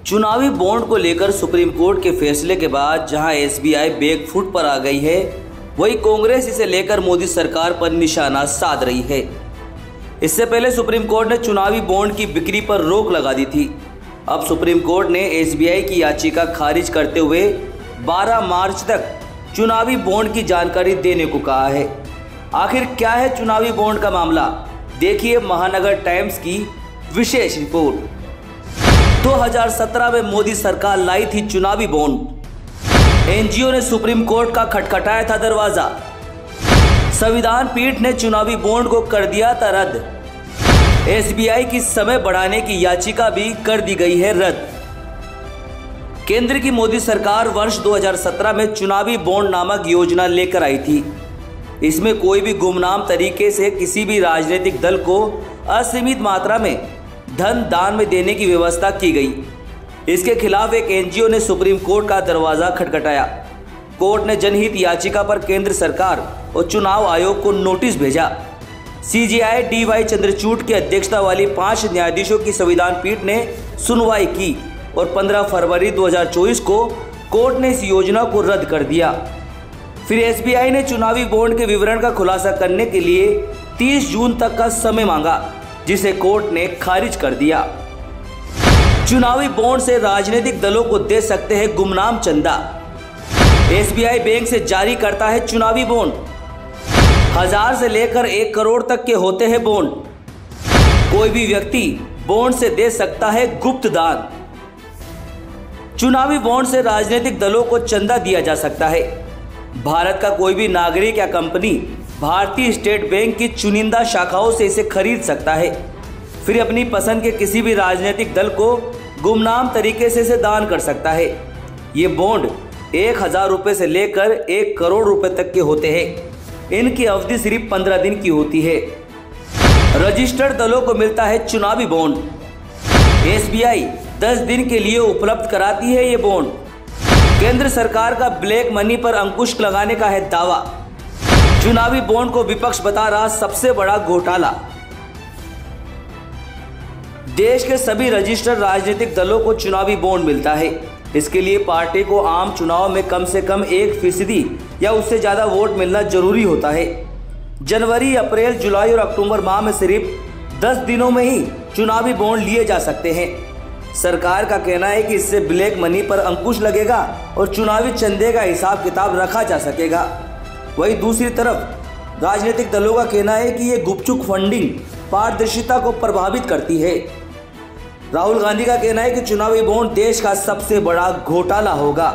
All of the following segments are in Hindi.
चुनावी बॉन्ड को लेकर सुप्रीम कोर्ट के फैसले के बाद जहां एसबीआई बैकफुट पर आ गई है, वहीं कांग्रेस इसे लेकर मोदी सरकार पर निशाना साध रही है। इससे पहले सुप्रीम कोर्ट ने चुनावी बॉन्ड की बिक्री पर रोक लगा दी थी। अब सुप्रीम कोर्ट ने एसबीआई की याचिका खारिज करते हुए 12 मार्च तक चुनावी बॉन्ड की जानकारी देने को कहा है। आखिर क्या है चुनावी बॉन्ड का मामला, देखिए महानगर टाइम्स की विशेष रिपोर्ट। 2017 में मोदी सरकार लाई थी चुनावी बॉन्ड। एनजीओ ने सुप्रीम कोर्ट का खटखटाया था दरवाजा। संविधान पीठ ने चुनावी बॉन्ड को कर दिया था रद्द। एसबीआई की समय बढ़ाने की याचिका भी कर दी गई है रद्द। केंद्र की मोदी सरकार वर्ष 2017 में चुनावी बॉन्ड नामक योजना लेकर आई थी। इसमें कोई भी गुमनाम तरीके से किसी भी राजनीतिक दल को असीमित मात्रा में धन दान में देने की व्यवस्था की गई। इसके खिलाफ एक एनजीओ ने सुप्रीम कोर्ट का दरवाजा खटखटाया। कोर्ट ने जनहित याचिका पर केंद्र सरकार और चुनाव आयोग को नोटिस भेजा। सीजेआई डीवाई चंद्रचूड़ की अध्यक्षता वाली 5 न्यायाधीशों की संविधान पीठ ने सुनवाई की और 15 फरवरी 2024 को कोर्ट ने इस योजना को रद्द कर दिया। फिर एसबीआई ने चुनावी बॉन्ड के विवरण का खुलासा करने के लिए 30 जून तक का समय मांगा, जिसे कोर्ट ने खारिज कर दिया। चुनावी बॉन्ड से राजनीतिक दलों को दे सकते हैं गुमनाम चंदा। एसबीआई बैंक से जारी करता है चुनावी बॉन्ड। 1000 से लेकर 1 करोड़ तक के होते हैं बॉन्ड। कोई भी व्यक्ति बॉन्ड से दे सकता है गुप्त दान। चुनावी बॉन्ड से राजनीतिक दलों को चंदा दिया जा सकता है। भारत का कोई भी नागरिक या कंपनी भारतीय स्टेट बैंक की चुनिंदा शाखाओं से इसे खरीद सकता है, फिर अपनी पसंद के किसी भी राजनीतिक दल को गुमनाम तरीके से इसे दान कर सकता है। ये बॉन्ड 1000 रुपये से लेकर 1 करोड़ रुपए तक के होते हैं। इनकी अवधि सिर्फ 15 दिन की होती है। रजिस्टर्ड दलों को मिलता है चुनावी बॉन्ड। एसबीआई 10 दिन के लिए उपलब्ध कराती है ये बॉन्ड। केंद्र सरकार का ब्लैक मनी पर अंकुश लगाने का है दावा। चुनावी बॉन्ड को विपक्ष बता रहा सबसे बड़ा घोटाला। देश के सभी रजिस्टर्ड राजनीतिक दलों को चुनावी बॉन्ड मिलता है। इसके लिए पार्टी को आम चुनाव में कम से कम 1% या उससे ज्यादा वोट मिलना जरूरी होता है। जनवरी, अप्रैल, जुलाई और अक्टूबर माह में सिर्फ 10 दिनों में ही चुनावी बॉन्ड लिए जा सकते हैं। सरकार का कहना है कि इससे ब्लैक मनी पर अंकुश लगेगा और चुनावी चंदे का हिसाब किताब रखा जा सकेगा। वहीं दूसरी तरफ राजनीतिक दलों का कहना है कि ये गुपचुप फंडिंग पारदर्शिता को प्रभावित करती है। राहुल गांधी का कहना है कि चुनावी बॉन्ड देश का सबसे बड़ा घोटाला होगा।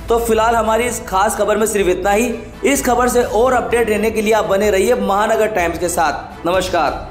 तो फिलहाल हमारी इस खास खबर में सिर्फ इतना ही। इस खबर से और अपडेट रहने के लिए आप बने रहिए महानगर टाइम्स के साथ। नमस्कार।